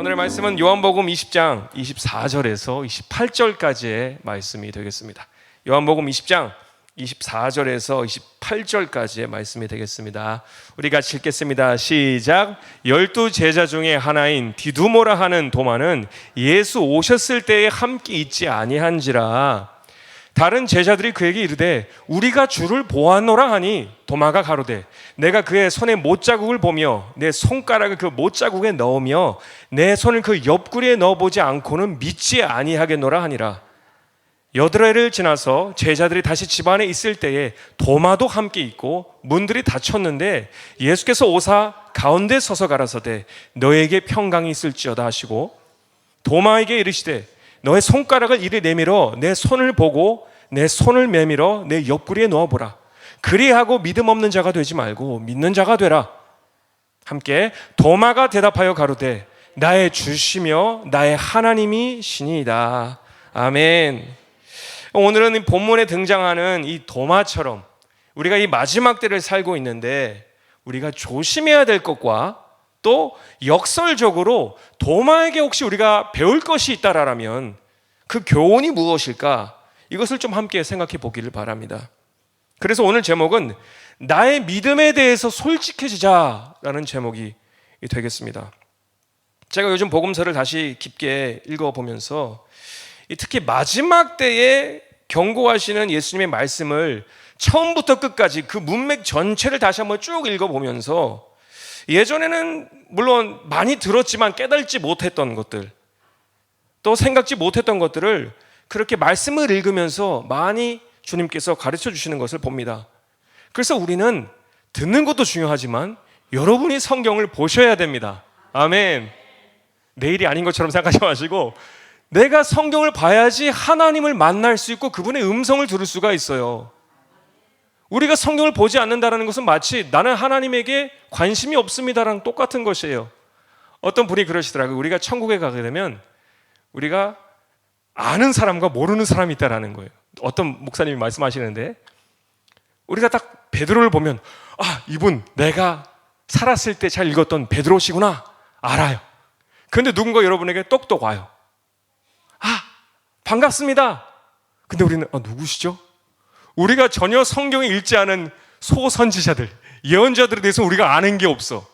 오늘의 말씀은 요한복음 20장 24절에서 28절까지의 말씀이 되겠습니다. 요한복음 20장 24절에서 28절까지의 말씀이 되겠습니다. 우리 같이 읽겠습니다. 시작. 12 제자 중에 하나인 디두모라 하는 도마는 예수 오셨을 때에 함께 있지 아니한지라. 다른 제자들이 그에게 이르되 우리가 주를 보았노라 하니 도마가 가로되 내가 그의 손에 못자국을 보며 내 손가락을 그 못자국에 넣으며 내 손을 그 옆구리에 넣어보지 않고는 믿지 아니하겠노라 하니라. 8회를 지나서 제자들이 다시 집안에 있을 때에 도마도 함께 있고 문들이 닫혔는데 예수께서 오사 가운데 서서 가라사대 너에게 평강이 있을지어다 하시고 도마에게 이르시되 너의 손가락을 이리 내밀어 내 손을 보고 내 손을 내밀어 내 옆구리에 넣어보라. 그리하고 믿음 없는 자가 되지 말고 믿는 자가 되라. 함께 도마가 대답하여 가로되 나의 주시며 나의 하나님이 시니이다. 아멘. 오늘은 이 본문에 등장하는 이 도마처럼 우리가 이 마지막 때를 살고 있는데 우리가 조심해야 될 것과 또 역설적으로 도마에게 혹시 우리가 배울 것이 있다라면 그 교훈이 무엇일까? 이것을 좀 함께 생각해 보기를 바랍니다. 그래서 오늘 제목은 나의 믿음에 대해서 솔직해지자라는 제목이 되겠습니다. 제가 요즘 복음서를 다시 깊게 읽어보면서 특히 마지막 때에 경고하시는 예수님의 말씀을 처음부터 끝까지 그 문맥 전체를 다시 한번 쭉 읽어보면서 예전에는 물론 많이 들었지만 깨달지 못했던 것들 또 생각지 못했던 것들을 그렇게 말씀을 읽으면서 많이 주님께서 가르쳐 주시는 것을 봅니다. 그래서 우리는 듣는 것도 중요하지만 여러분이 성경을 보셔야 됩니다. 아멘. 내일이 아닌 것처럼 생각하지 마시고 내가 성경을 봐야지 하나님을 만날 수 있고 그분의 음성을 들을 수가 있어요. 우리가 성경을 보지 않는다는 것은 마치 나는 하나님에게 관심이 없습니다랑 똑같은 것이에요. 어떤 분이 그러시더라고요. 우리가 천국에 가게 되면 우리가 아는 사람과 모르는 사람이 있다라는 거예요. 어떤 목사님이 말씀하시는데 우리가 딱 베드로를 보면 이분 내가 살았을 때 잘 읽었던 베드로시구나 알아요. 그런데 누군가 여러분에게 똑똑 와요. 반갑습니다. 근데 우리는 누구시죠? 우리가 전혀 성경에 읽지 않은 소선지자들, 예언자들에 대해서 우리가 아는 게 없어.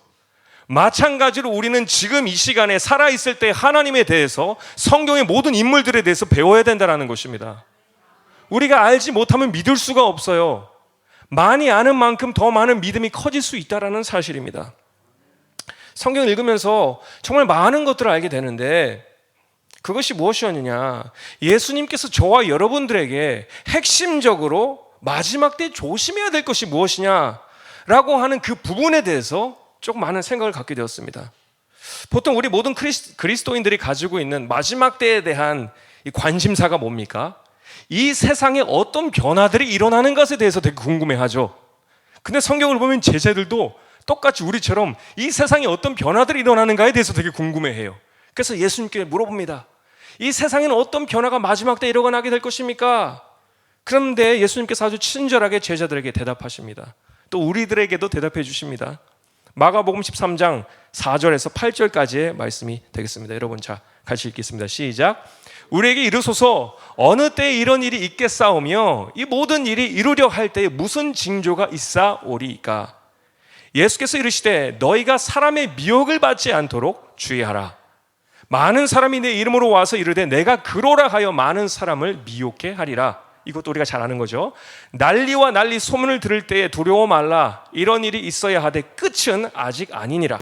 마찬가지로 우리는 지금 이 시간에 살아있을 때 하나님에 대해서 성경의 모든 인물들에 대해서 배워야 된다는 것입니다. 우리가 알지 못하면 믿을 수가 없어요. 많이 아는 만큼 더 많은 믿음이 커질 수 있다는 사실입니다. 성경을 읽으면서 정말 많은 것들을 알게 되는데 그것이 무엇이었느냐? 예수님께서 저와 여러분들에게 핵심적으로 마지막 때 조심해야 될 것이 무엇이냐라고 하는 그 부분에 대해서 조금 많은 생각을 갖게 되었습니다. 보통 우리 모든 그리스도인들이 가지고 있는 마지막 때에 대한 이 관심사가 뭡니까? 이 세상에 어떤 변화들이 일어나는 것에 대해서 되게 궁금해하죠. 근데 성경을 보면 제자들도 똑같이 우리처럼 이 세상에 어떤 변화들이 일어나는가에 대해서 되게 궁금해해요. 그래서 예수님께 물어봅니다. 이 세상에는 어떤 변화가 마지막 때 일어나게 될 것입니까? 그런데 예수님께서 아주 친절하게 제자들에게 대답하십니다. 또 우리들에게도 대답해 주십니다. 마가복음 13장 4절에서 8절까지의 말씀이 되겠습니다. 여러분 같이 읽겠습니다. 시작. 우리에게 이르소서 어느 때에 이런 일이 있겠사오며 이 모든 일이 이루려 할 때에 무슨 징조가 있사오리이까? 예수께서 이르시되 너희가 사람의 미혹을 받지 않도록 주의하라. 많은 사람이 내 이름으로 와서 이르되 내가 그로라 하여 많은 사람을 미혹해 하리라. 이것도 우리가 잘 아는 거죠. 난리와 난리 소문을 들을 때에 두려워 말라. 이런 일이 있어야 하되 끝은 아직 아니니라.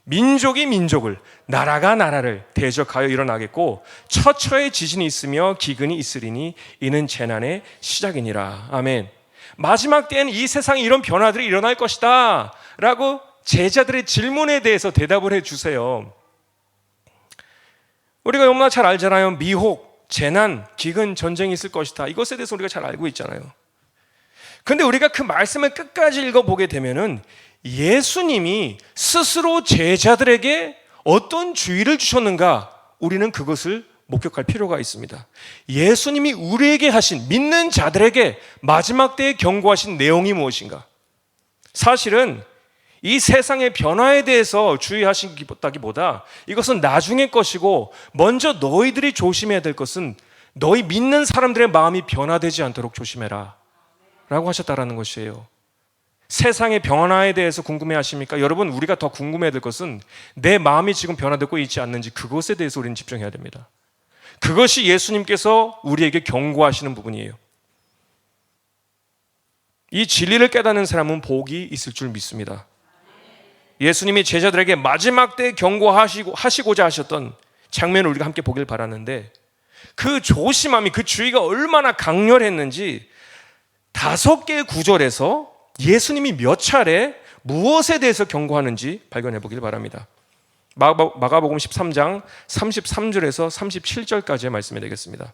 민족이 민족을 나라가 나라를 대적하여 일어나겠고 처처에 지진이 있으며 기근이 있으리니 이는 재난의 시작이니라. 아멘. 마지막 때에는 이 세상에 이런 변화들이 일어날 것이다 라고 제자들의 질문에 대해서 대답을 해주세요. 우리가 너무나 잘 알잖아요. 미혹, 재난, 기근, 전쟁이 있을 것이다. 이것에 대해서 우리가 잘 알고 있잖아요. 그런데 우리가 그 말씀을 끝까지 읽어보게 되면은 예수님이 스스로 제자들에게 어떤 주의를 주셨는가 우리는 그것을 목격할 필요가 있습니다. 예수님이 우리에게 하신 믿는 자들에게 마지막 때에 경고하신 내용이 무엇인가? 사실은 이 세상의 변화에 대해서 주의하시기보다 이것은 나중의 것이고, 먼저 너희들이 조심해야 될 것은 너희 믿는 사람들의 마음이 변화되지 않도록 조심해라 라고 하셨다라는 것이에요. 세상의 변화에 대해서 궁금해하십니까? 여러분, 우리가 더 궁금해야 될 것은 내 마음이 지금 변화되고 있지 않는지, 그것에 대해서 우리는 집중해야 됩니다. 그것이 예수님께서 우리에게 경고하시는 부분이에요. 이 진리를 깨닫는 사람은 복이 있을 줄 믿습니다. 예수님이 제자들에게 마지막 때 경고하시고자 하셨던 장면을 우리가 함께 보길 바라는데, 그 조심함이, 그 주의가 얼마나 강렬했는지 5개의 구절에서 예수님이 몇 차례 무엇에 대해서 경고하는지 발견해 보길 바랍니다. 마가복음 13장 33절에서 37절까지의 말씀이 되겠습니다.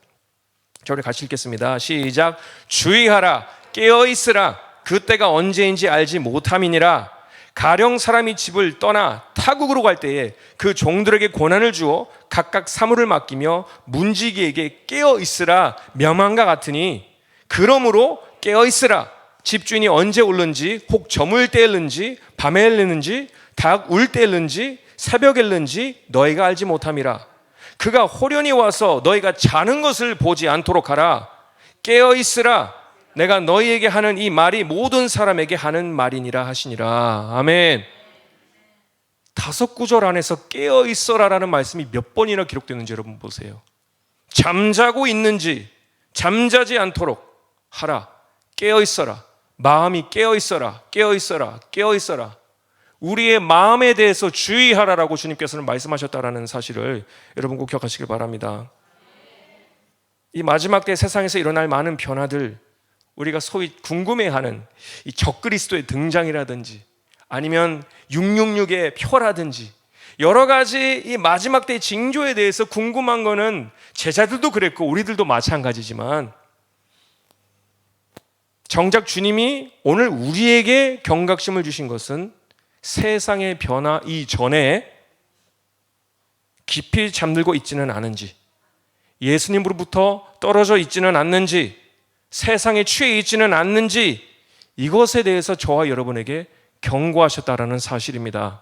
저를 같이 읽겠습니다. 시작. 주의하라, 깨어있으라, 그때가 언제인지 알지 못함이니라. 가령 사람이 집을 떠나 타국으로 갈 때에 그 종들에게 권한을 주어 각각 사물을 맡기며 문지기에게 깨어있으라 명함과 같으니, 그러므로 깨어있으라. 집주인이 언제 올는지, 혹 저물 때일는지, 밤에 일는지, 닭 울 때일는지, 새벽에 일는지 너희가 알지 못함이라. 그가 호련히 와서 너희가 자는 것을 보지 않도록 하라. 깨어있으라. 내가 너희에게 하는 이 말이 모든 사람에게 하는 말이니라 하시니라. 아멘. 5구절 안에서 깨어있어라라는 말씀이 몇 번이나 기록되는지 여러분 보세요. 잠자고 있는지 잠자지 않도록 하라. 깨어있어라. 마음이 깨어있어라. 깨어있어라. 깨어있어라. 우리의 마음에 대해서 주의하라라고 주님께서는 말씀하셨다라는 사실을 여러분 꼭 기억하시길 바랍니다. 이 마지막 때 세상에서 일어날 많은 변화들, 우리가 소위 궁금해하는 이 적그리스도의 등장이라든지, 아니면 666의 표라든지, 여러 가지 이 마지막 때의 징조에 대해서 궁금한 거는 제자들도 그랬고 우리들도 마찬가지지만, 정작 주님이 오늘 우리에게 경각심을 주신 것은 세상의 변화 이전에 깊이 잠들고 있지는 않은지, 예수님으로부터 떨어져 있지는 않는지, 세상에 취해 있지는 않는지, 이것에 대해서 저와 여러분에게 경고하셨다라는 사실입니다.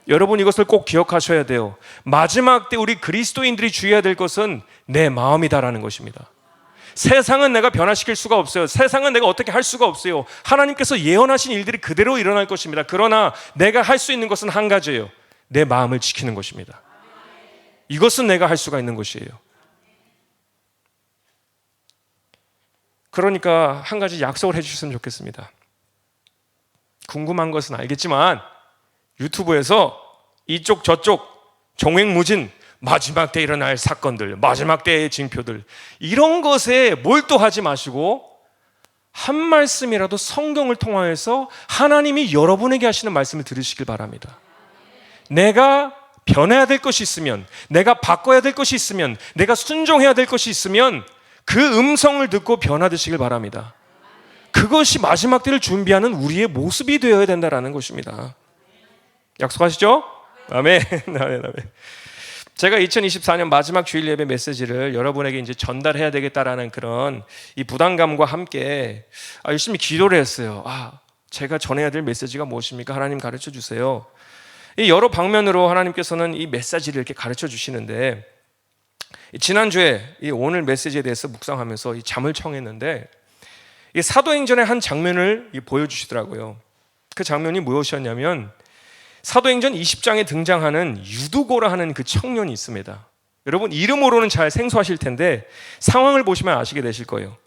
여러분, 이것을 꼭 기억하셔야 돼요. 마지막 때 우리 그리스도인들이 주의해야 될 것은 내 마음이다라는 것입니다. 세상은 내가 변화시킬 수가 없어요. 세상은 내가 어떻게 할 수가 없어요. 하나님께서 예언하신 일들이 그대로 일어날 것입니다. 그러나 내가 할 수 있는 것은 한 가지예요. 내 마음을 지키는 것입니다. 이것은 내가 할 수가 있는 것이에요. 그러니까 한 가지 약속을 해주셨으면 좋겠습니다. 궁금한 것은 알겠지만 유튜브에서 이쪽 저쪽 종횡무진 마지막 때 일어날 사건들, 마지막 때의 징표들, 이런 것에 몰두하지 마시고 한 말씀이라도 성경을 통하여서 하나님이 여러분에게 하시는 말씀을 들으시길 바랍니다. 내가 변해야 될 것이 있으면, 내가 바꿔야 될 것이 있으면, 내가 순종해야 될 것이 있으면 그 음성을 듣고 변화되시길 바랍니다. 그것이 마지막 때를 준비하는 우리의 모습이 되어야 된다는 것입니다. 약속하시죠? 아멘. 아멘. 아멘. 제가 2024년 마지막 주일 예배 메시지를 여러분에게 이제 전달해야 되겠다라는 그런 이 부담감과 함께 열심히 기도를 했어요. 제가 전해야 될 메시지가 무엇입니까? 하나님 가르쳐 주세요. 이 여러 방면으로 하나님께서는 이 메시지를 이렇게 가르쳐 주시는데, 지난주에 이 오늘 메시지에 대해서 묵상하면서 이 잠을 청했는데, 이 사도행전의 한 장면을 보여주시더라고요. 그 장면이 무엇이었냐면, 사도행전 20장에 등장하는 유두고라 하는 그 청년이 있습니다. 여러분, 이름으로는 잘 생소하실 텐데 상황을 보시면 아시게 되실 거예요.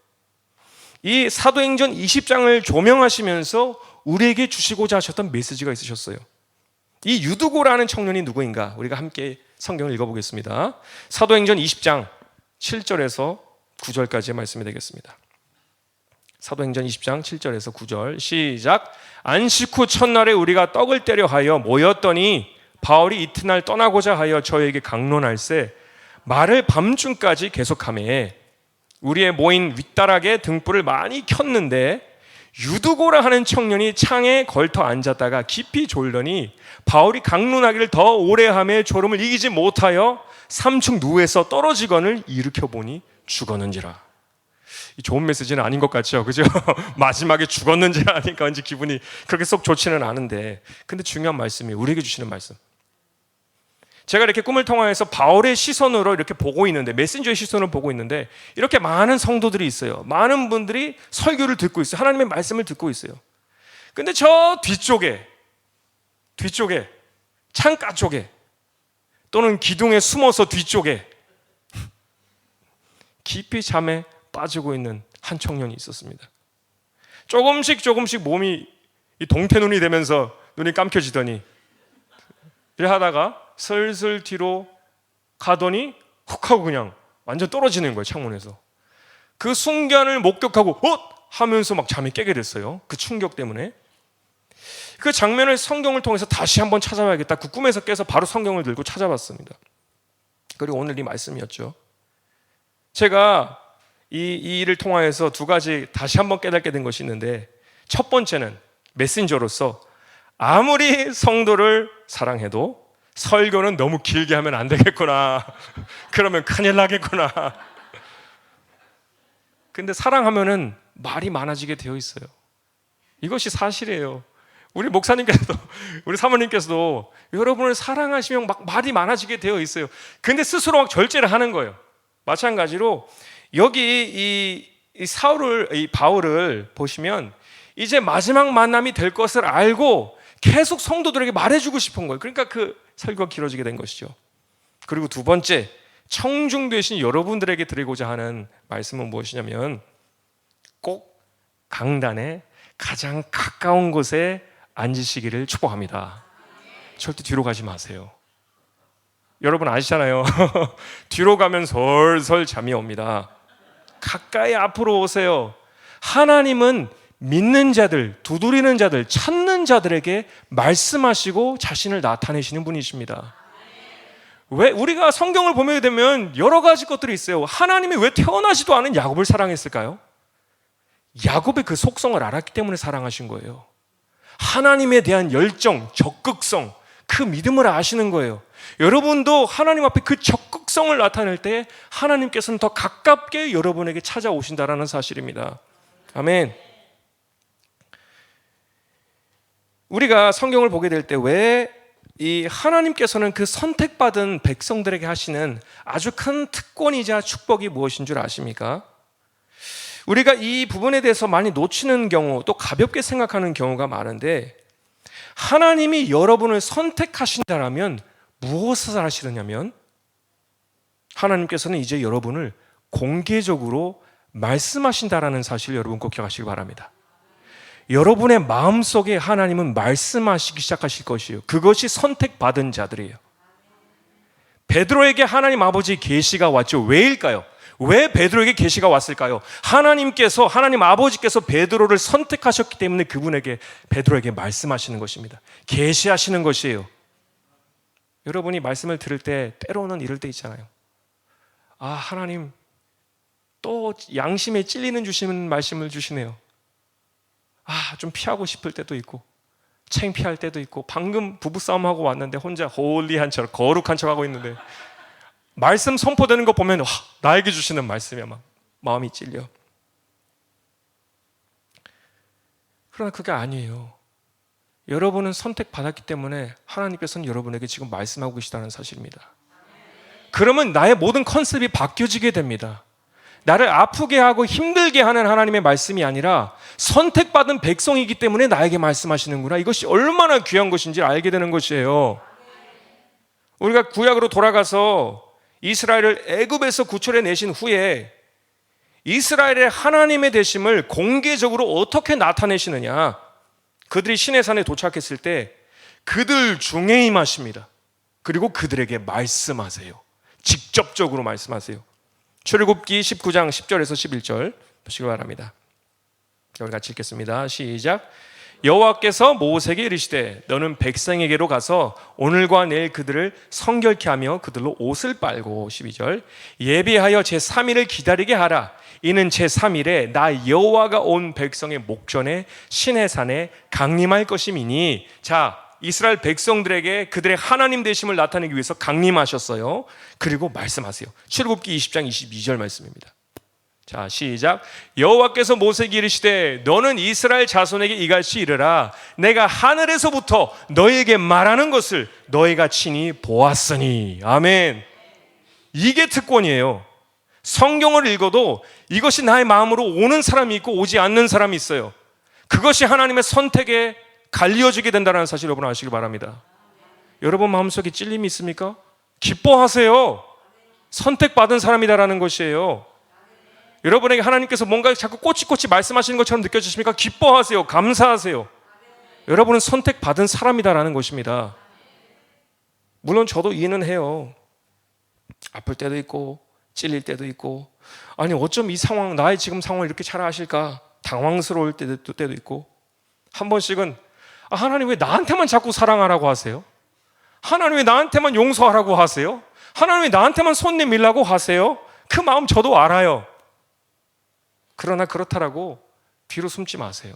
이 사도행전 20장을 조명하시면서 우리에게 주시고자 하셨던 메시지가 있으셨어요. 이 유두고라는 청년이 누구인가? 우리가 함께 성경을 읽어보겠습니다. 사도행전 20장 7절에서 9절까지의 말씀이 되겠습니다. 사도행전 20장 7절에서 9절 시작. 안식 후 첫날에 우리가 떡을 떼려 하여 모였더니 바울이 이튿날 떠나고자 하여 저에게 강론할세 말을 밤중까지 계속하며 우리의 모인 윗다락에 등불을 많이 켰는데 유두고라 하는 청년이 창에 걸터 앉았다가 깊이 졸더니 바울이 강론하기를 더 오래 하며 졸음을 이기지 못하여 3층 누에서 떨어지거늘 일으켜 보니 죽었는지라. 좋은 메시지는 아닌 것 같죠, 그죠? 마지막에 죽었는지 아니까 왠지 기분이 그렇게 썩 좋지는 않은데, 근데 중요한 말씀이 우리에게 주시는 말씀. 제가 이렇게 꿈을 통하여서 바울의 시선으로 이렇게 보고 있는데, 메신저의 시선으로 보고 있는데, 이렇게 많은 성도들이 있어요. 많은 분들이 설교를 듣고 있어요. 하나님의 말씀을 듣고 있어요. 근데 저 뒤쪽에 창가 쪽에 또는 기둥에 숨어서 뒤쪽에 깊이 잠에 빠지고 있는 한 청년이 있었습니다. 조금씩 몸이 동태눈이 되면서 눈이 감겨지더니 이래 하다가 슬슬 뒤로 가더니 훅 하고 그냥 완전 떨어지는 거예요, 창문에서. 그 순간을 목격하고 하면서 막 잠이 깨게 됐어요. 그 충격 때문에. 그 장면을 성경을 통해서 다시 한번 찾아봐야겠다. 그 꿈에서 깨서 바로 성경을 들고 찾아봤습니다. 그리고 오늘 이 말씀이었죠. 제가 이 일을 통하여서 두 가지 다시 한번 깨닫게 된 것이 있는데, 첫 번째는 메신저로서 아무리 성도를 사랑해도 설교는 너무 길게 하면 안 되겠구나. 그러면 큰일 나겠구나. 근데 사랑하면은 말이 많아지게 되어 있어요. 이것이 사실이에요. 우리 목사님께서도, 우리 사모님께서도 여러분을 사랑하시면 막 말이 많아지게 되어 있어요. 근데 스스로 막 절제를 하는 거예요. 마찬가지로 여기 이 바울을 보시면 이제 마지막 만남이 될 것을 알고 계속 성도들에게 말해주고 싶은 거예요. 그러니까 그 설교가 길어지게 된 것이죠. 그리고 두 번째, 청중되신 여러분들에게 드리고자 하는 말씀은 무엇이냐면, 꼭 강단에 가장 가까운 곳에 앉으시기를 축복합니다. 절대 뒤로 가지 마세요. 여러분 아시잖아요. 뒤로 가면 솔솔 잠이 옵니다. 가까이 앞으로 오세요. 하나님은 믿는 자들, 두드리는 자들, 찾는 자들에게 말씀하시고 자신을 나타내시는 분이십니다. 왜 우리가 성경을 보게 되면 여러 가지 것들이 있어요. 하나님이 왜 태어나지도 않은 야곱을 사랑했을까요? 야곱의 그 속성을 알았기 때문에 사랑하신 거예요. 하나님에 대한 열정, 적극성, 그 믿음을 아시는 거예요. 여러분도 하나님 앞에 그 적극성을 나타낼 때 하나님께서는 더 가깝게 여러분에게 찾아오신다라는 사실입니다. 아멘. 우리가 성경을 보게 될 때 왜 이 하나님께서는 그 선택받은 백성들에게 하시는 아주 큰 특권이자 축복이 무엇인 줄 아십니까? 우리가 이 부분에 대해서 많이 놓치는 경우, 또 가볍게 생각하는 경우가 많은데, 하나님이 여러분을 선택하신다라면 무엇을 하시느냐면, 하나님께서는 이제 여러분을 공개적으로 말씀하신다라는 사실을 여러분 꼭 기억하시기 바랍니다. 여러분의 마음속에 하나님은 말씀하시기 시작하실 것이에요. 그것이 선택받은 자들이에요. 베드로에게 하나님 아버지의 계시가 왔죠. 왜일까요? 왜 베드로에게 계시가 왔을까요? 하나님 아버지께서 베드로를 선택하셨기 때문에 베드로에게 말씀하시는 것입니다. 계시하시는 것이에요. 여러분이 말씀을 들을 때 때로는 이럴 때 있잖아요. 하나님 또 양심에 찔리는 주시는 말씀을 주시네요. 좀 피하고 싶을 때도 있고 창피할 때도 있고, 방금 부부싸움하고 왔는데 혼자 홀리한 척, 거룩한 척 하고 있는데 말씀 선포되는 거 보면 나에게 주시는 말씀이야. 막 마음이 찔려. 그러나 그게 아니에요. 여러분은 선택받았기 때문에 하나님께서는 여러분에게 지금 말씀하고 계시다는 사실입니다. 그러면 나의 모든 컨셉이 바뀌어지게 됩니다. 나를 아프게 하고 힘들게 하는 하나님의 말씀이 아니라 선택받은 백성이기 때문에 나에게 말씀하시는구나. 이것이 얼마나 귀한 것인지 알게 되는 것이에요. 우리가 구약으로 돌아가서 이스라엘을 애굽에서 구출해 내신 후에 이스라엘의 하나님의 되심을 공개적으로 어떻게 나타내시느냐. 그들이 시내산에 도착했을 때 그들 중에 임하십니다. 그리고 그들에게 말씀하세요. 직접적으로 말씀하세요. 출애굽기 19장 10절에서 11절 보시기 바랍니다. 우리 같이 읽겠습니다. 시작. 여호와께서 모세에게 이르시되 너는 백성에게로 가서 오늘과 내일 그들을 성결케 하며 그들로 옷을 빨고, 12절, 예비하여 제3일을 기다리게 하라. 이는 제3일에 나 여호와가 온 백성의 목전에 시내산에 강림할 것임이니. 자, 이스라엘 백성들에게 그들의 하나님 되심을 나타내기 위해서 강림하셨어요. 그리고 말씀하세요. 출애굽기 20장 22절 말씀입니다. 자, 시작. 여호와께서 모세에게 이르시되 너는 이스라엘 자손에게 이같이 이르라. 내가 하늘에서부터 너희에게 말하는 것을 너희가 친히 보았으니. 아멘. 이게 특권이에요. 성경을 읽어도 이것이 나의 마음으로 오는 사람이 있고 오지 않는 사람이 있어요. 그것이 하나님의 선택에 갈려지게 된다는 사실 여러분 아시길 바랍니다. 여러분 마음속에 찔림이 있습니까? 기뻐하세요. 선택받은 사람이다라는 것이에요. 여러분에게 하나님께서 뭔가 자꾸 꼬치꼬치 말씀하시는 것처럼 느껴지십니까? 기뻐하세요. 감사하세요. 여러분은 선택받은 사람이다라는 것입니다. 물론 저도 이해는 해요. 아플 때도 있고 찔릴 때도 있고, 아니 어쩜 이 상황, 나의 지금 상황을 이렇게 잘 아실까 당황스러울 때도 있고, 한 번씩은 하나님 왜 나한테만 자꾸 사랑하라고 하세요? 하나님 왜 나한테만 용서하라고 하세요? 하나님 왜 나한테만 손 내밀라고 하세요? 그 마음 저도 알아요. 그러나 그렇다라고 뒤로 숨지 마세요.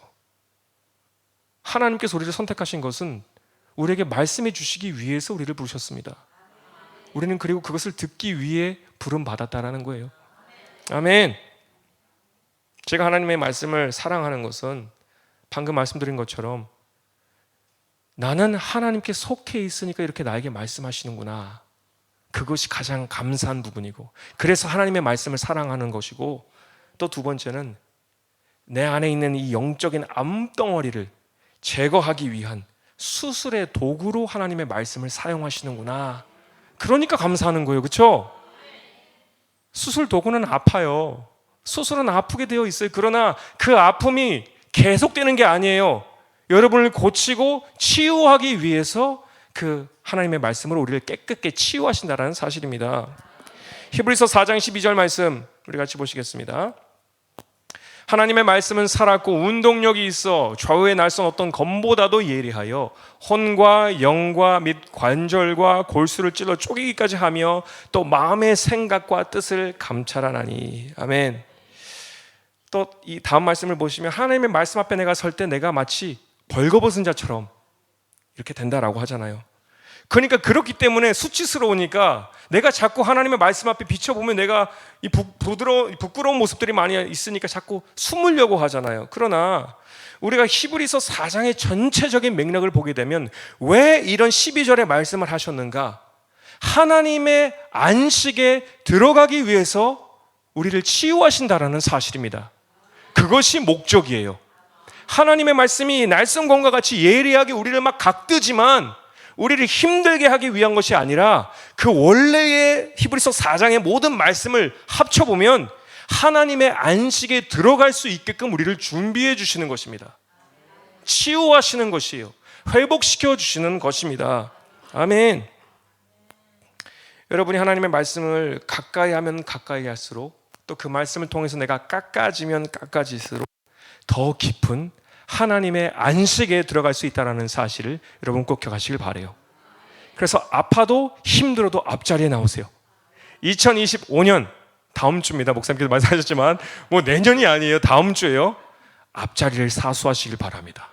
하나님께서 우리를 선택하신 것은 우리에게 말씀해 주시기 위해서 우리를 부르셨습니다. 우리는 그리고 그것을 듣기 위해 부름받았다라는 거예요. 아멘. 제가 하나님의 말씀을 사랑하는 것은 방금 말씀드린 것처럼 나는 하나님께 속해 있으니까 이렇게 나에게 말씀하시는구나. 그것이 가장 감사한 부분이고, 그래서 하나님의 말씀을 사랑하는 것이고, 또 두 번째는 내 안에 있는 이 영적인 암덩어리를 제거하기 위한 수술의 도구로 하나님의 말씀을 사용하시는구나. 그러니까 감사하는 거예요. 그렇죠? 수술 도구는 아파요. 수술은 아프게 되어 있어요. 그러나 그 아픔이 계속되는 게 아니에요. 여러분을 고치고 치유하기 위해서 그 하나님의 말씀으로 우리를 깨끗게 치유하신다는 사실입니다. 히브리서 4장 12절 말씀 우리 같이 보시겠습니다. 하나님의 말씀은 살았고 운동력이 있어 좌우에 날선 어떤 검보다도 예리하여 혼과 영과 및 관절과 골수를 찔러 쪼개기까지 하며 또 마음의 생각과 뜻을 감찰하나니. 아멘. 또 이 다음 말씀을 보시면 하나님의 말씀 앞에 내가 설 때 내가 마치 벌거벗은 자처럼 이렇게 된다라고 하잖아요. 그러니까 그렇기 때문에 수치스러우니까 내가 자꾸 하나님의 말씀 앞에 비춰보면 내가 이 부끄러운 모습들이 많이 있으니까 자꾸 숨으려고 하잖아요. 그러나 우리가 히브리서 4장의 전체적인 맥락을 보게 되면 왜 이런 12절의 말씀을 하셨는가? 하나님의 안식에 들어가기 위해서 우리를 치유하신다라는 사실입니다. 그것이 목적이에요. 하나님의 말씀이 날성검과 같이 예리하게 우리를 막 각뜨지만 우리를 힘들게 하기 위한 것이 아니라 그 원래의 히브리서 4장의 모든 말씀을 합쳐보면 하나님의 안식에 들어갈 수 있게끔 우리를 준비해 주시는 것입니다. 치유하시는 것이에요. 회복시켜 주시는 것입니다. 아멘. 여러분이 하나님의 말씀을 가까이 하면 가까이 할수록, 또 그 말씀을 통해서 내가 깎아지면 깎아질수록 더 깊은 하나님의 안식에 들어갈 수 있다는 사실을 여러분 꼭 기억하시길 바라요. 그래서 아파도 힘들어도 앞자리에 나오세요. 2025년 다음 주입니다. 목사님께서 말씀하셨지만 뭐 내년이 아니에요. 다음 주예요. 앞자리를 사수하시길 바랍니다.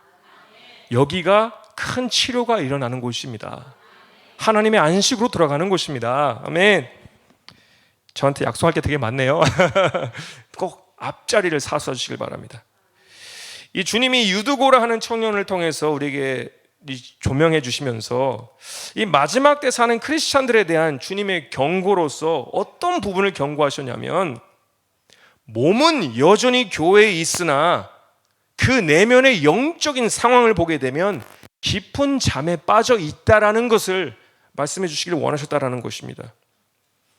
여기가 큰 치료가 일어나는 곳입니다. 하나님의 안식으로 들어가는 곳입니다. 아멘. 저한테 약속할 게 되게 많네요. 꼭 앞자리를 사수하시길 바랍니다. 이 주님이 유두고라 하는 청년을 통해서 우리에게 조명해 주시면서 이 마지막 때 사는 크리스찬들에 대한 주님의 경고로서 어떤 부분을 경고하셨냐면, 몸은 여전히 교회에 있으나 그 내면의 영적인 상황을 보게 되면 깊은 잠에 빠져 있다라는 것을 말씀해 주시기를 원하셨다라는 것입니다.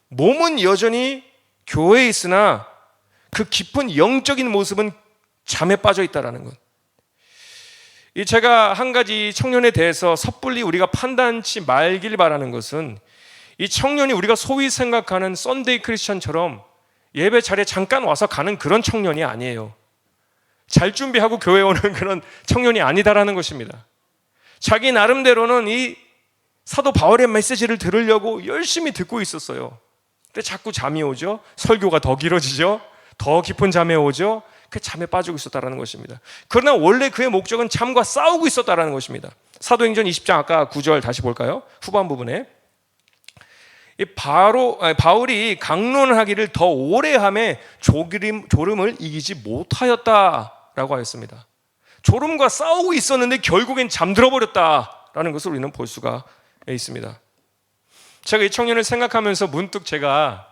몸은 여전히 교회에 있으나 그 깊은 영적인 모습은 잠에 빠져 있다라는 것. 제가 한 가지 청년에 대해서 섣불리 우리가 판단치 말길 바라는 것은, 이 청년이 우리가 소위 생각하는 썬데이 크리스천처럼 예배 자리에 잠깐 와서 가는 그런 청년이 아니에요. 잘 준비하고 교회에 오는 그런 청년이 아니다라는 것입니다. 자기 나름대로는 이 사도 바울의 메시지를 들으려고 열심히 듣고 있었어요. 근데 자꾸 잠이 오죠. 설교가 더 길어지죠. 더 깊은 잠에 오죠. 그 잠에 빠지고 있었다라는 것입니다. 그러나 원래 그의 목적은 잠과 싸우고 있었다라는 것입니다. 사도행전 20장 아까 9절 다시 볼까요? 후반 부분에 바울이 강론하기를 더 오래 함에 졸음을 이기지 못하였다라고 하였습니다. 졸음과 싸우고 있었는데 결국엔 잠들어 버렸다라는 것을 우리는 볼 수가 있습니다. 제가 이 청년을 생각하면서 문득 제가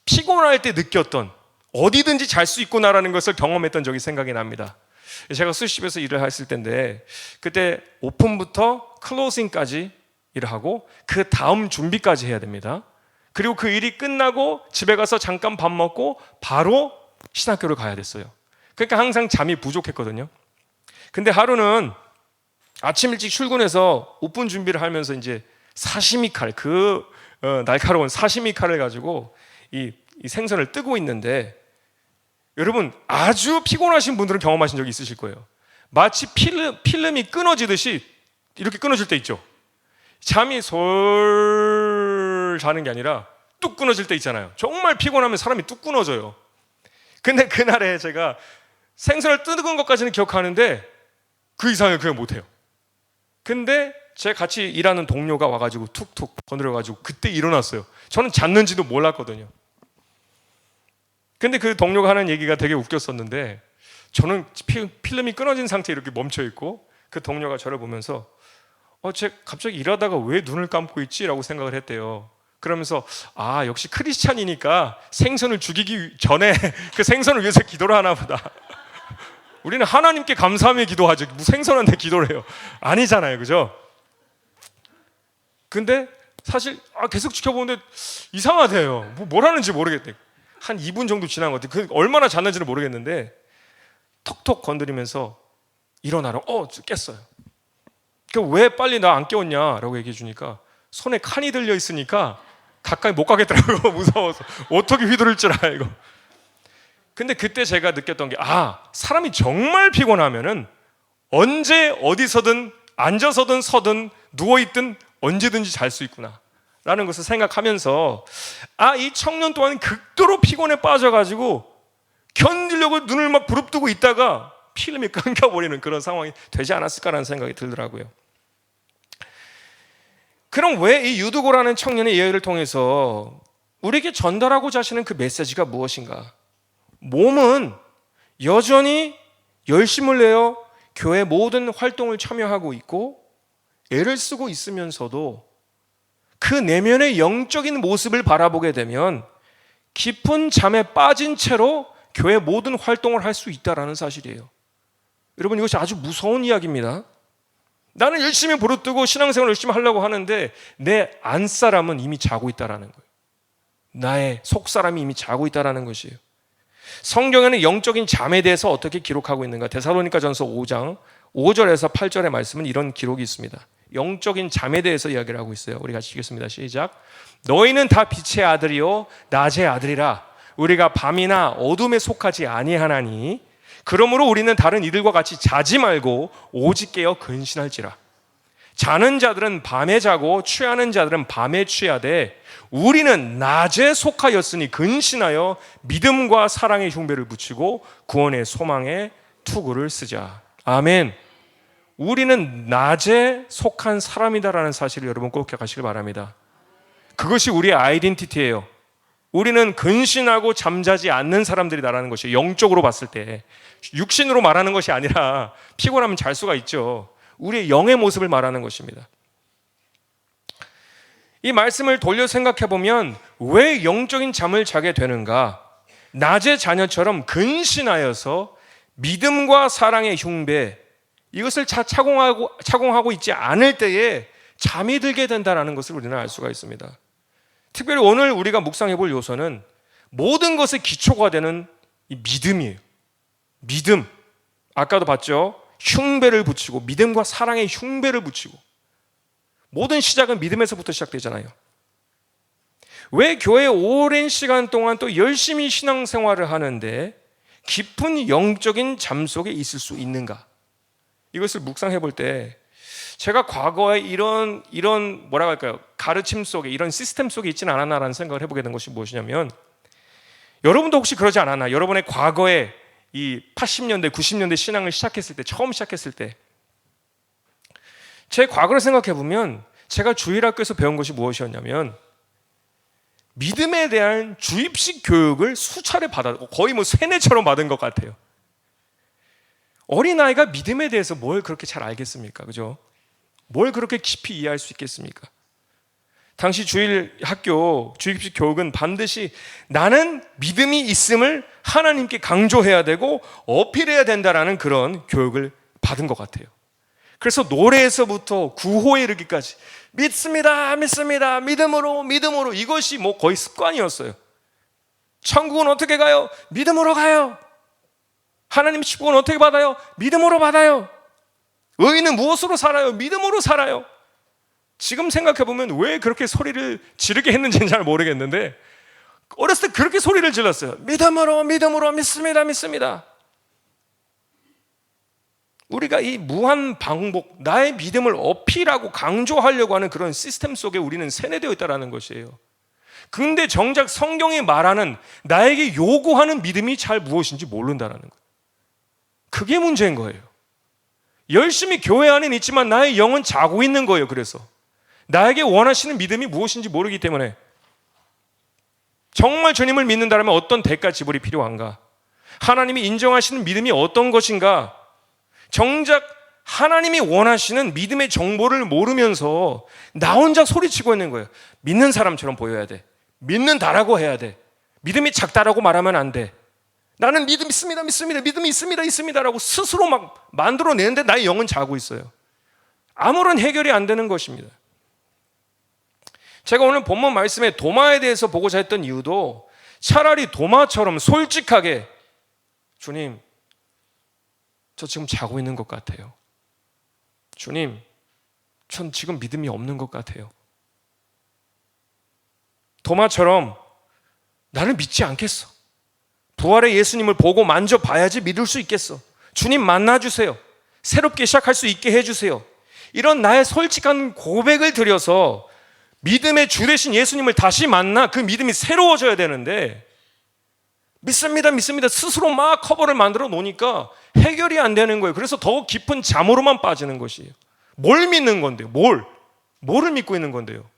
피곤할 때 느꼈던, 어디든지 잘 수 있구나라는 것을 경험했던 적이 생각이 납니다. 제가 수시집에서 일을 했을 때인데, 그때 오픈부터 클로징까지 일을 하고 그 다음 준비까지 해야 됩니다. 그리고 그 일이 끝나고 집에 가서 잠깐 밥 먹고 바로 신학교를 가야 됐어요. 그러니까 항상 잠이 부족했거든요. 근데 하루는 아침 일찍 출근해서 오픈 준비를 하면서 이제 사시미 칼, 날카로운 사시미 칼을 가지고 이 생선을 뜨고 있는데, 여러분 아주 피곤하신 분들은 경험하신 적이 있으실 거예요. 마치 필름이 끊어지듯이 이렇게 끊어질 때 있죠. 잠이 솔 자는 게 아니라 뚝 끊어질 때 있잖아요. 정말 피곤하면 사람이 뚝 끊어져요. 근데 그날에 제가 생선을 뜨는 것까지는 기억하는데 그 이상을 그냥 못해요. 근데 제 같이 일하는 동료가 와가지고 툭툭 건드려가지고 그때 일어났어요. 저는 잤는지도 몰랐거든요. 근데 그 동료가 하는 얘기가 되게 웃겼었는데, 저는 필름이 끊어진 상태에 이렇게 멈춰있고 그 동료가 저를 보면서 쟤 갑자기 일하다가 왜 눈을 감고 있지? 라고 생각을 했대요. 그러면서 역시 크리스찬이니까 생선을 죽이기 전에 그 생선을 위해서 기도를 하나 보다. 우리는 하나님께 감사하며 기도하죠. 뭐 생선한테 기도를 해요. 아니잖아요. 그죠? 근데 사실 계속 지켜보는데 이상하대요. 뭘 하는지 모르겠대. 한 2분 정도 지난 것 같아요. 얼마나 잤는지는 모르겠는데 톡톡 건드리면서 일어나라고 깼어요. 왜 빨리 나 안 깨웠냐라고 얘기해 주니까 손에 칸이 들려 있으니까 가까이 못 가겠더라고요. 무서워서. 어떻게 휘두를 줄 알아 이거. 근데 그때 제가 느꼈던 게 사람이 정말 피곤하면은 언제 어디서든 앉아서든 서든 누워있든 언제든지 잘 수 있구나 라는 것을 생각하면서 이 청년 또한 극도로 피곤에 빠져가지고 견디려고 눈을 막 부릅뜨고 있다가 필름이 끊겨버리는 그런 상황이 되지 않았을까라는 생각이 들더라고요. 그럼 왜 이 유두고라는 청년의 예를 통해서 우리에게 전달하고자 하시는 그 메시지가 무엇인가? 몸은 여전히 열심을 내어 교회 모든 활동을 참여하고 있고 애를 쓰고 있으면서도 그 내면의 영적인 모습을 바라보게 되면 깊은 잠에 빠진 채로 교회 모든 활동을 할 수 있다는 사실이에요. 여러분, 이것이 아주 무서운 이야기입니다. 나는 열심히 부르뜨고 신앙생활을 열심히 하려고 하는데 내 안사람은 이미 자고 있다는 거예요. 나의 속사람이 이미 자고 있다는 것이에요. 성경에는 영적인 잠에 대해서 어떻게 기록하고 있는가? 데살로니가전서 5장 5절에서 8절의 말씀은 이런 기록이 있습니다. 영적인 잠에 대해서 이야기를 하고 있어요. 우리 같이 읽겠습니다. 시작. 너희는 다 빛의 아들이요 낮의 아들이라. 우리가 밤이나 어둠에 속하지 아니하나니 그러므로 우리는 다른 이들과 같이 자지 말고 오직 깨어 근신할지라. 자는 자들은 밤에 자고 취하는 자들은 밤에 취하되 우리는 낮에 속하였으니 근신하여 믿음과 사랑의 흉배를 붙이고 구원의 소망의 투구를 쓰자. 아멘. 우리는 낮에 속한 사람이다라는 사실을 여러분 꼭 기억하시길 바랍니다. 그것이 우리의 아이덴티티예요. 우리는 근신하고 잠자지 않는 사람들이다라는 것이 영적으로 봤을 때, 육신으로 말하는 것이 아니라 피곤하면 잘 수가 있죠. 우리의 영의 모습을 말하는 것입니다. 이 말씀을 돌려 생각해 보면 왜 영적인 잠을 자게 되는가? 낮의 자녀처럼 근신하여서 믿음과 사랑의 흉배, 이것을 착용하고 있지 않을 때에 잠이 들게 된다는 것을 우리는 알 수가 있습니다. 특별히 오늘 우리가 묵상해 볼 요소는 모든 것의 기초가 되는 이 믿음이에요. 믿음. 아까도 봤죠? 흉배를 붙이고, 믿음과 사랑의 흉배를 붙이고. 모든 시작은 믿음에서부터 시작되잖아요. 왜 교회에 오랜 시간 동안 또 열심히 신앙생활을 하는데 깊은 영적인 잠 속에 있을 수 있는가? 이것을 묵상해 볼 때 제가 과거에 이런 뭐라고 할까요? 가르침 속에, 이런 시스템 속에 있지는 않았나라는 생각을 해보게 된 것이 무엇이냐면, 여러분도 혹시 그러지 않았나? 여러분의 과거에 이 80년대, 90년대 신앙을 시작했을 때, 처음 시작했을 때, 제 과거를 생각해 보면 제가 주일학교에서 배운 것이 무엇이었냐면, 믿음에 대한 주입식 교육을 수차례 받았고 거의 뭐 세뇌처럼 받은 것 같아요. 어린아이가 믿음에 대해서 뭘 그렇게 잘 알겠습니까? 그죠? 뭘 그렇게 깊이 이해할 수 있겠습니까? 당시 주일학교 주입식 교육은 반드시 나는 믿음이 있음을 하나님께 강조해야 되고 어필해야 된다라는 그런 교육을 받은 것 같아요. 그래서 노래에서부터 구호에 이르기까지 믿습니다, 믿습니다, 믿음으로, 믿음으로, 이것이 뭐 거의 습관이었어요. 천국은 어떻게 가요? 믿음으로 가요. 하나님 축복은 어떻게 받아요? 믿음으로 받아요. 의인은 무엇으로 살아요? 믿음으로 살아요. 지금 생각해보면 왜 그렇게 소리를 지르게 했는지는 잘 모르겠는데 어렸을 때 그렇게 소리를 질렀어요. 믿음으로, 믿음으로, 믿습니다, 믿습니다. 우리가 이 무한 반복, 나의 믿음을 어필하고 강조하려고 하는 그런 시스템 속에 우리는 세뇌되어 있다는 것이에요. 근데 정작 성경이 말하는 나에게 요구하는 믿음이 잘 무엇인지 모른다는 거예요. 그게 문제인 거예요. 열심히 교회 안에 있지만 나의 영은 자고 있는 거예요. 그래서 나에게 원하시는 믿음이 무엇인지 모르기 때문에 정말 주님을 믿는다면 어떤 대가 지불이 필요한가? 하나님이 인정하시는 믿음이 어떤 것인가? 정작 하나님이 원하시는 믿음의 정보를 모르면서 나 혼자 소리치고 있는 거예요. 믿는 사람처럼 보여야 돼. 믿는다라고 해야 돼. 믿음이 작다라고 말하면 안 돼. 나는 믿음 있습니다, 믿습니다, 믿음이 있습니다, 있습니다라고 스스로 막 만들어내는데 나의 영은 자고 있어요. 아무런 해결이 안 되는 것입니다. 제가 오늘 본문 말씀에 도마에 대해서 보고자 했던 이유도 차라리 도마처럼 솔직하게 주님, 저 지금 자고 있는 것 같아요. 주님, 전 지금 믿음이 없는 것 같아요. 도마처럼 나는 믿지 않겠어. 부활의 예수님을 보고 만져봐야지 믿을 수 있겠어. 주님 만나주세요. 새롭게 시작할 수 있게 해주세요. 이런 나의 솔직한 고백을 드려서 믿음의 주 되신 예수님을 다시 만나 그 믿음이 새로워져야 되는데 믿습니다, 믿습니다. 스스로 막 커버를 만들어 놓으니까 해결이 안 되는 거예요. 그래서 더 깊은 잠으로만 빠지는 것이에요. 뭘 믿는 건데요? 뭐를 믿고 있는 건데요?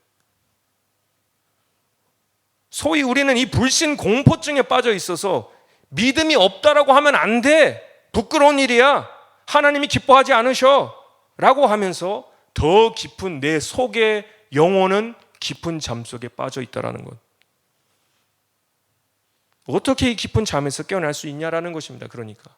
소위 우리는 이 불신 공포증에 빠져 있어서 믿음이 없다라고 하면 안 돼. 부끄러운 일이야. 하나님이 기뻐하지 않으셔. 라고 하면서 더 깊은 내 속의 영혼은 깊은 잠 속에 빠져 있다는 것. 어떻게 이 깊은 잠에서 깨어날 수 있냐라는 것입니다. 그러니까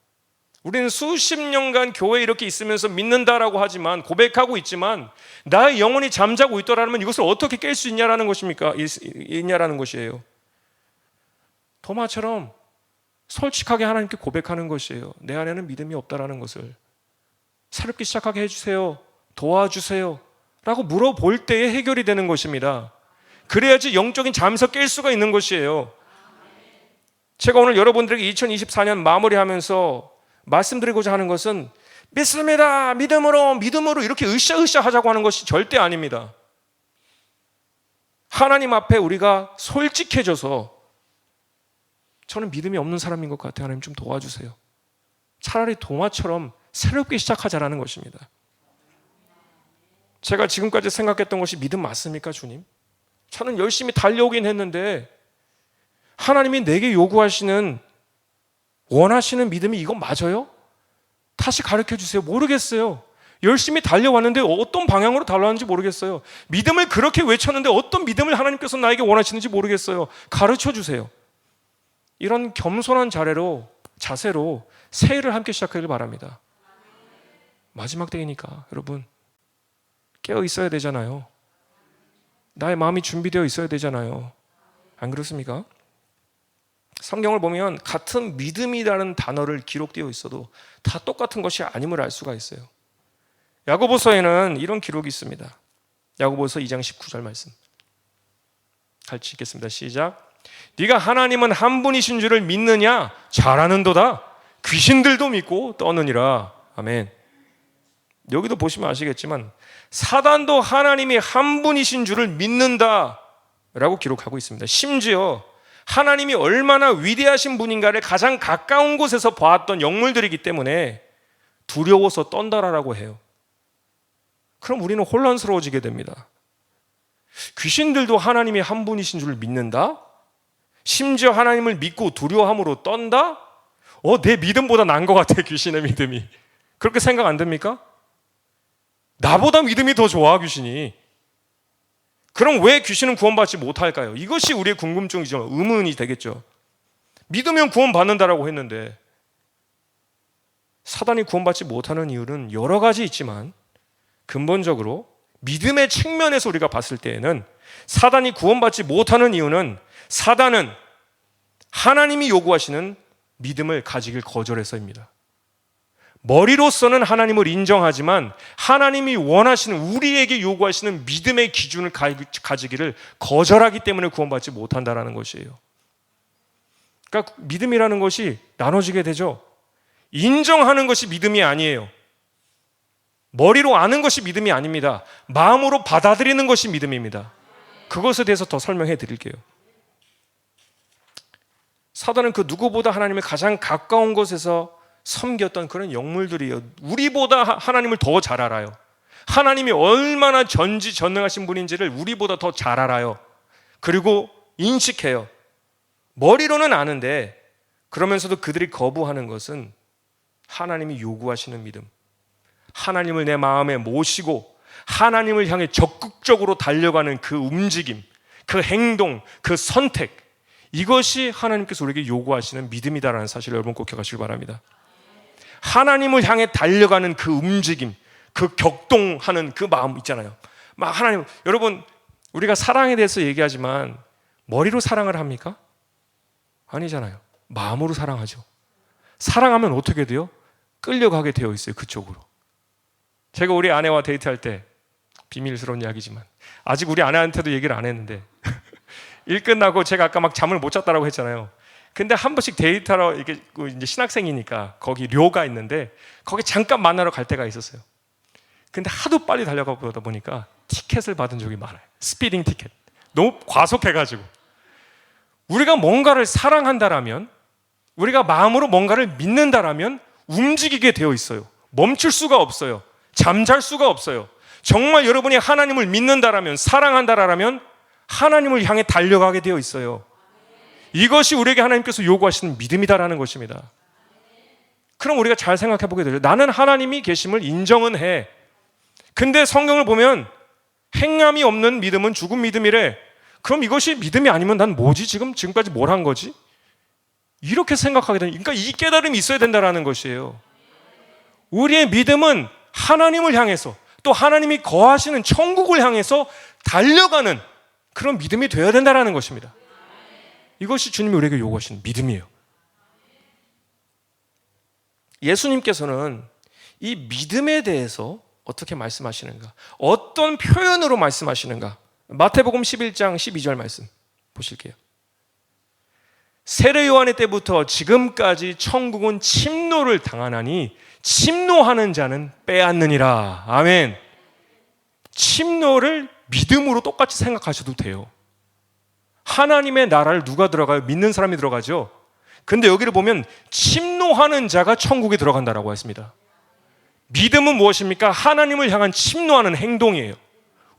우리는 수십 년간 교회에 이렇게 있으면서 믿는다라고 하지만 고백하고 있지만 나의 영혼이 잠자고 있더라면 이것을 어떻게 깰 수 있냐라는 것입니까? 있냐라는 것이에요. 도마처럼 솔직하게 하나님께 고백하는 것이에요. 내 안에는 믿음이 없다라는 것을 새롭게 시작하게 해주세요. 도와주세요. 라고 물어볼 때에 해결이 되는 것입니다. 그래야지 영적인 잠에서 깰 수가 있는 것이에요. 제가 오늘 여러분들에게 2024년 마무리하면서 말씀드리고자 하는 것은 믿습니다, 믿음으로 이렇게 으쌰으쌰 하자고 하는 것이 절대 아닙니다. 하나님 앞에 우리가 솔직해져서 저는 믿음이 없는 사람인 것 같아요. 하나님 좀 도와주세요. 차라리 도마처럼 새롭게 시작하자라는 것입니다. 제가 지금까지 생각했던 것이 믿음 맞습니까, 주님? 저는 열심히 달려오긴 했는데 하나님이 내게 요구하시는 원하시는 믿음이 이거 맞아요? 다시 가르쳐 주세요. 모르겠어요. 열심히 달려왔는데 어떤 방향으로 달려왔는지 모르겠어요. 믿음을 그렇게 외쳤는데 어떤 믿음을 하나님께서 나에게 원하시는지 모르겠어요. 가르쳐 주세요. 이런 겸손한 자세로 새해를 함께 시작하길 바랍니다. 마지막 때이니까 여러분 깨어 있어야 되잖아요. 나의 마음이 준비되어 있어야 되잖아요. 안 그렇습니까? 성경을 보면 같은 믿음이라는 단어를 기록되어 있어도 다 똑같은 것이 아님을 알 수가 있어요. 야고보서에는 이런 기록이 있습니다. 야고보서 2장 19절 말씀 같이 읽겠습니다. 시작. 네가 하나님은 한 분이신 줄을 믿느냐? 잘하는도다. 귀신들도 믿고 떠느니라. 아멘. 여기도 보시면 아시겠지만 사단도 하나님이 한 분이신 줄을 믿는다 라고 기록하고 있습니다. 심지어 하나님이 얼마나 위대하신 분인가를 가장 가까운 곳에서 보았던 영물들이기 때문에 두려워서 떤다라고 해요. 그럼 우리는 혼란스러워지게 됩니다. 귀신들도 하나님이 한 분이신 줄 믿는다? 심지어 하나님을 믿고 두려워함으로 떤다? 내 믿음보다 나은 것 같아, 귀신의 믿음이. 그렇게 생각 안 됩니까? 나보다 믿음이 더 좋아, 귀신이. 그럼 왜 귀신은 구원받지 못할까요? 이것이 우리의 궁금증이죠. 의문이 되겠죠. 믿으면 구원받는다라고 했는데 사단이 구원받지 못하는 이유는 여러 가지 있지만 근본적으로 믿음의 측면에서 우리가 봤을 때에는 사단이 구원받지 못하는 이유는 사단은 하나님이 요구하시는 믿음을 가지길 거절해서입니다. 머리로서는 하나님을 인정하지만 하나님이 원하시는, 우리에게 요구하시는 믿음의 기준을 가지기를 거절하기 때문에 구원받지 못한다는 것이에요. 그러니까 믿음이라는 것이 나눠지게 되죠. 인정하는 것이 믿음이 아니에요. 머리로 아는 것이 믿음이 아닙니다. 마음으로 받아들이는 것이 믿음입니다. 그것에 대해서 더 설명해 드릴게요. 사단은 그 누구보다 하나님의 가장 가까운 곳에서 섬겼던 그런 영물들이에요. 우리보다 하나님을 더 잘 알아요. 하나님이 얼마나 전지전능하신 분인지를 우리보다 더 잘 알아요. 그리고 인식해요. 머리로는 아는데 그러면서도 그들이 거부하는 것은 하나님이 요구하시는 믿음, 하나님을 내 마음에 모시고 하나님을 향해 적극적으로 달려가는 그 움직임, 그 행동, 그 선택, 이것이 하나님께서 우리에게 요구하시는 믿음이다라는 사실을 여러분 꼭 기억하시기 바랍니다. 하나님을 향해 달려가는 그 움직임, 그 격동하는 그 마음 있잖아요. 막 하나님, 여러분 우리가 사랑에 대해서 얘기하지만 머리로 사랑을 합니까? 아니잖아요. 마음으로 사랑하죠. 사랑하면 어떻게 돼요? 끌려가게 되어 있어요, 그쪽으로. 제가 우리 아내와 데이트할 때, 비밀스러운 이야기지만 아직 우리 아내한테도 얘기를 안 했는데 일 끝나고 제가 아까 막 잠을 못 잤다라고 했잖아요. 근데 한 번씩 데이트하러 이게 이제 신학생이니까 거기 료가 있는데 거기 잠깐 만나러 갈 때가 있었어요. 근데 하도 빨리 달려가다 보니까 티켓을 받은 적이 많아요. 스피딩 티켓. 너무 과속해가지고. 우리가 뭔가를 사랑한다라면, 우리가 마음으로 뭔가를 믿는다라면 움직이게 되어 있어요. 멈출 수가 없어요. 잠잘 수가 없어요. 정말 여러분이 하나님을 믿는다라면, 사랑한다라면 하나님을 향해 달려가게 되어 있어요. 이것이 우리에게 하나님께서 요구하시는 믿음이다라는 것입니다. 그럼 우리가 잘 생각해 보게 되죠. 나는 하나님이 계심을 인정은 해. 근데 성경을 보면 행함이 없는 믿음은 죽은 믿음이래. 그럼 이것이 믿음이 아니면 난 뭐지? 지금까지 뭘 한 거지? 이렇게 생각하게 되는, 그러니까 이 깨달음이 있어야 된다는 것이에요. 우리의 믿음은 하나님을 향해서, 또 하나님이 거하시는 천국을 향해서 달려가는 그런 믿음이 되어야 된다는 것입니다. 이것이 주님이 우리에게 요구하시는 믿음이에요. 예수님께서는 이 믿음에 대해서 어떻게 말씀하시는가, 어떤 표현으로 말씀하시는가, 마태복음 11장 12절 말씀 보실게요. 세례 요한의 때부터 지금까지 천국은 침노를 당하나니 침노하는 자는 빼앗느니라. 아멘. 침노를 믿음으로 똑같이 생각하셔도 돼요. 하나님의 나라를 누가 들어가요? 믿는 사람이 들어가죠. 근데 여기를 보면 침노하는 자가 천국에 들어간다라고 했습니다. 믿음은 무엇입니까? 하나님을 향한 침노하는 행동이에요.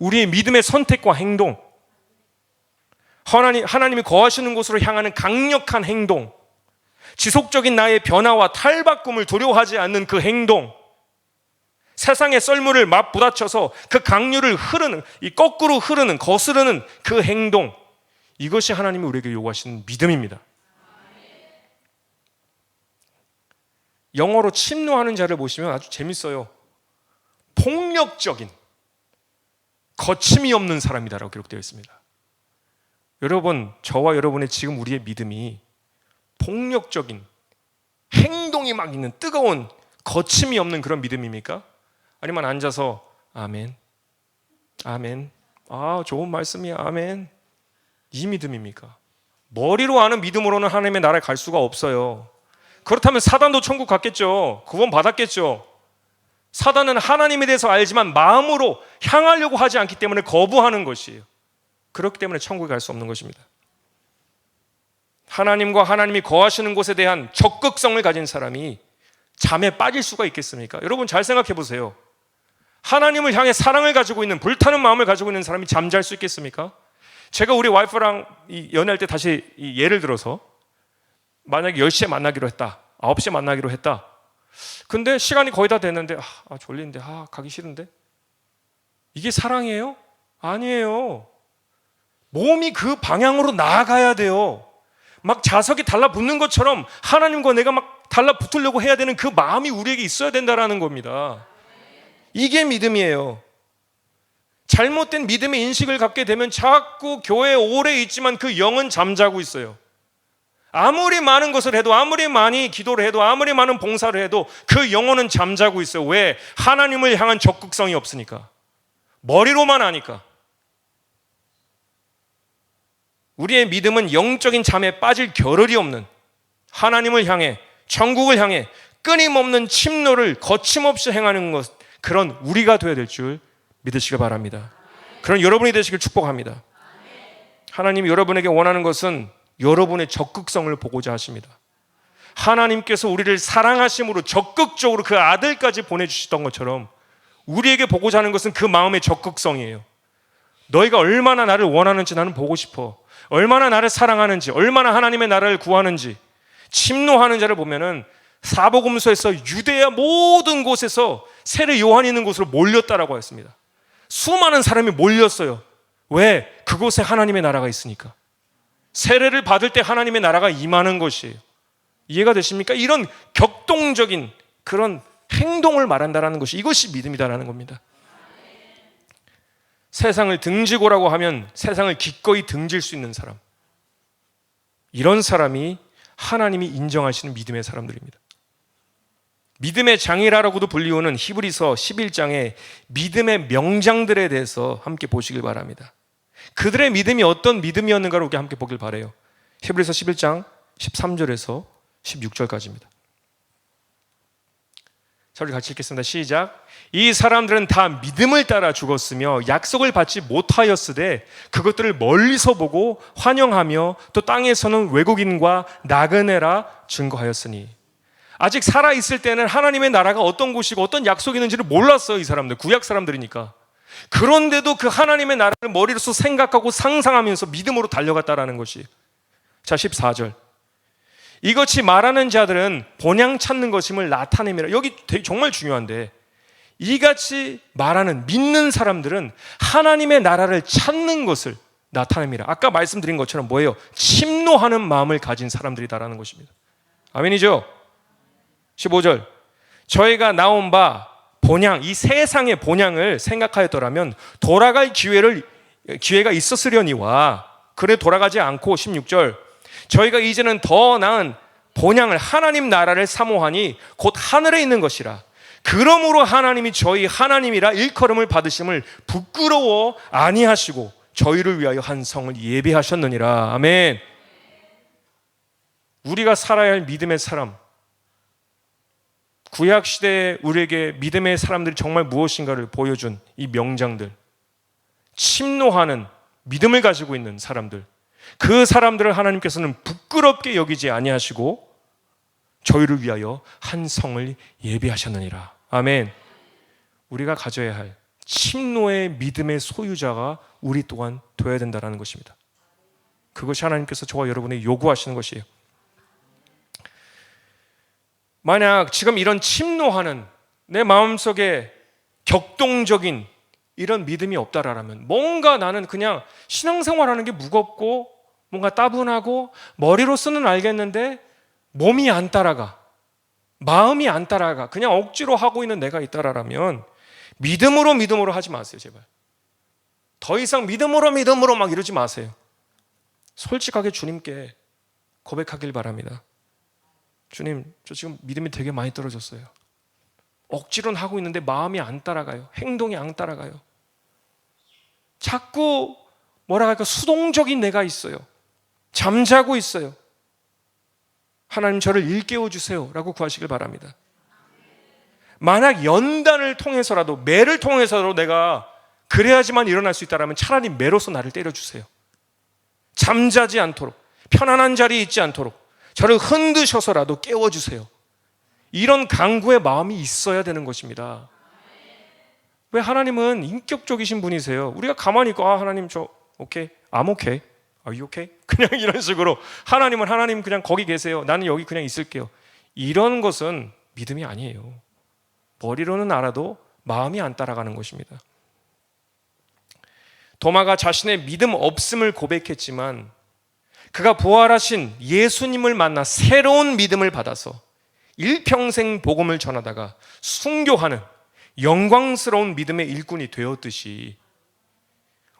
우리의 믿음의 선택과 행동, 하나님이 거하시는 곳으로 향하는 강력한 행동, 지속적인 나의 변화와 탈바꿈을 두려워하지 않는 그 행동, 세상의 썰물을 맞부딪혀서 그 강류를 흐르는, 이 거꾸로 흐르는, 거스르는 그 행동, 이것이 하나님이 우리에게 요구하시는 믿음입니다. 영어로 침노하는 자를 보시면 아주 재밌어요. 폭력적인, 거침이 없는 사람이다라고 기록되어 있습니다. 여러분, 저와 여러분의 지금 우리의 믿음이 폭력적인, 행동이 막 있는 뜨거운, 거침이 없는 그런 믿음입니까? 아니면 앉아서 아멘, 아멘, 좋은 말씀이야, 아멘, 이 믿음입니까? 머리로 아는 믿음으로는 하나님의 나라에 갈 수가 없어요. 그렇다면 사단도 천국 갔겠죠. 구원 받았겠죠. 사단은 하나님에 대해서 알지만 마음으로 향하려고 하지 않기 때문에 거부하는 것이에요. 그렇기 때문에 천국에 갈 수 없는 것입니다. 하나님과 하나님이 거하시는 곳에 대한 적극성을 가진 사람이 잠에 빠질 수가 있겠습니까? 여러분 잘 생각해 보세요. 하나님을 향해 사랑을 가지고 있는, 불타는 마음을 가지고 있는 사람이 잠잘 수 있겠습니까? 제가 우리 와이프랑 연애할 때 다시 예를 들어서 만약에 10시에 만나기로 했다, 9시에 만나기로 했다. 근데 시간이 거의 다 됐는데 졸린데 가기 싫은데, 이게 사랑이에요? 아니에요. 몸이 그 방향으로 나아가야 돼요. 막 자석이 달라붙는 것처럼 하나님과 내가 막 달라붙으려고 해야 되는 그 마음이 우리에게 있어야 된다는 겁니다. 이게 믿음이에요. 잘못된 믿음의 인식을 갖게 되면 자꾸 교회에 오래 있지만 그 영은 잠자고 있어요. 아무리 많은 것을 해도, 아무리 많이 기도를 해도, 아무리 많은 봉사를 해도 그 영혼은 잠자고 있어요. 왜? 하나님을 향한 적극성이 없으니까. 머리로만 아니까. 우리의 믿음은 영적인 잠에 빠질 겨를이 없는, 하나님을 향해, 천국을 향해 끊임없는 침노를 거침없이 행하는 것, 그런 우리가 되어야 될 줄 믿으시기 바랍니다. 그런 여러분이 되시길 축복합니다. 하나님이 여러분에게 원하는 것은 여러분의 적극성을 보고자 하십니다. 하나님께서 우리를 사랑하심으로 적극적으로 그 아들까지 보내주셨던 것처럼 우리에게 보고자 하는 것은 그 마음의 적극성이에요. 너희가 얼마나 나를 원하는지 나는 보고 싶어. 얼마나 나를 사랑하는지, 얼마나 하나님의 나라를 구하는지. 침노하는 자를 보면은 사복음서에서 유대야 모든 곳에서 세례 요한이 있는 곳으로 몰렸다라고 했습니다. 수많은 사람이 몰렸어요. 왜? 그곳에 하나님의 나라가 있으니까. 세례를 받을 때 하나님의 나라가 임하는 것이에요. 이해가 되십니까? 이런 격동적인 그런 행동을 말한다는 것이, 이것이 믿음이다라는 겁니다. 세상을 등지고라고 하면 세상을 기꺼이 등질 수 있는 사람, 이런 사람이 하나님이 인정하시는 믿음의 사람들입니다. 믿음의 장이라고도 불리우는 히브리서 11장의 믿음의 명장들에 대해서 함께 보시길 바랍니다. 그들의 믿음이 어떤 믿음이었는가를 우리 함께 보길 바라요. 히브리서 11장 13절에서 16절까지입니다. 자, 우리 같이 읽겠습니다. 시작. 이 사람들은 다 믿음을 따라 죽었으며 약속을 받지 못하였으되 그것들을 멀리서 보고 환영하며 또 땅에서는 외국인과 나그네라 증거하였으니. 아직 살아있을 때는 하나님의 나라가 어떤 곳이고 어떤 약속이 있는지를 몰랐어요. 이 사람들, 구약 사람들이니까. 그런데도 그 하나님의 나라를 머리로서 생각하고 상상하면서 믿음으로 달려갔다라는 것이. 자, 14절. 이것이 말하는 자들은 본향 찾는 것임을 나타내미라. 여기 되게 정말 중요한데, 이같이 말하는 믿는 사람들은 하나님의 나라를 찾는 것을 나타냅니다. 아까 말씀드린 것처럼 뭐예요? 침노하는 마음을 가진 사람들이다라는 것입니다. 아멘이죠? 15절. 저희가 나온 바 본향, 이 세상의 본향을 생각하였더라면 돌아갈 기회가 있었으려니와, 그래 돌아가지 않고 16절. 저희가 이제는 더 나은 본향을, 하나님 나라를 사모하니 곧 하늘에 있는 것이라. 그러므로 하나님이 저희 하나님이라 일컬음을 받으심을 부끄러워 아니하시고 저희를 위하여 한 성을 예비하셨느니라. 아멘. 우리가 살아야 할 믿음의 사람, 구약시대에 우리에게 믿음의 사람들이 정말 무엇인가를 보여준 이 명장들, 침노하는 믿음을 가지고 있는 사람들, 그 사람들을 하나님께서는 부끄럽게 여기지 아니하시고 저희를 위하여 한 성을 예비하셨느니라. 아멘. 우리가 가져야 할 침노의 믿음의 소유자가 우리 또한 되어야 된다는 것입니다. 그것이 하나님께서 저와 여러분에게 요구하시는 것이에요. 만약 지금 이런 침노하는 내 마음속에 격동적인 이런 믿음이 없다라면, 뭔가 나는 그냥 신앙생활하는 게 무겁고 뭔가 따분하고 머리로서는 알겠는데 몸이 안 따라가, 마음이 안 따라가, 그냥 억지로 하고 있는 내가 있다라면 믿음으로 하지 마세요. 제발 더 이상 믿음으로 막 이러지 마세요. 솔직하게 주님께 고백하길 바랍니다. 주님, 저 지금 믿음이 되게 많이 떨어졌어요. 억지로는 하고 있는데 마음이 안 따라가요. 행동이 안 따라가요. 자꾸 뭐라 할까, 수동적인 내가 있어요. 잠자고 있어요. 하나님 저를 일깨워 주세요 라고 구하시길 바랍니다. 만약 연단을 통해서라도, 매를 통해서라도 내가 그래야지만 일어날 수 있다면 차라리 매로서 나를 때려주세요. 잠자지 않도록, 편안한 자리에 있지 않도록 저를 흔드셔서라도 깨워주세요. 이런 간구의 마음이 있어야 되는 것입니다. 왜 하나님은 인격적이신 분이세요? 우리가 가만히 있고 하나님 저 오케이, I'm okay, are you okay? 그냥 이런 식으로 하나님은 하나님 그냥 거기 계세요. 나는 여기 그냥 있을게요. 이런 것은 믿음이 아니에요. 머리로는 알아도 마음이 안 따라가는 것입니다. 도마가 자신의 믿음 없음을 고백했지만 그가 부활하신 예수님을 만나 새로운 믿음을 받아서 일평생 복음을 전하다가 순교하는 영광스러운 믿음의 일꾼이 되었듯이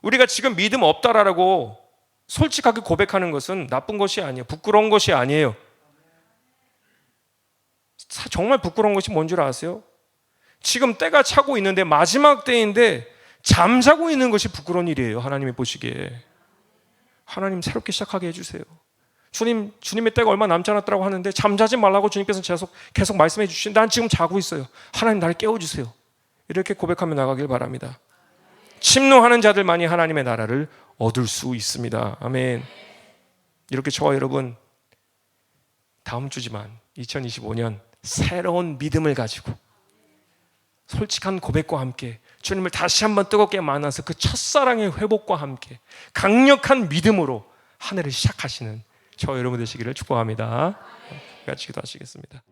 우리가 지금 믿음 없다라고 솔직하게 고백하는 것은 나쁜 것이 아니에요. 부끄러운 것이 아니에요. 정말 부끄러운 것이 뭔 줄 아세요? 지금 때가 차고 있는데 마지막 때인데 잠자고 있는 것이 부끄러운 일이에요. 하나님이 보시기에. 하나님 새롭게 시작하게 해주세요. 주님의 때가 얼마 남지 않았다고 하는데 잠자지 말라고 주님께서 계속 말씀해 주신, 난 지금 자고 있어요. 하나님 나를 깨워주세요. 이렇게 고백하며 나가길 바랍니다. 침노하는 자들만이 하나님의 나라를 얻을 수 있습니다. 아멘. 이렇게 저와 여러분 다음 주지만 2025년 새로운 믿음을 가지고 솔직한 고백과 함께 주님을 다시 한번 뜨겁게 만나서 그 첫사랑의 회복과 함께 강력한 믿음으로 한 해를 시작하시는 저와 여러분 되시기를 축복합니다. 같이 기도하시겠습니다.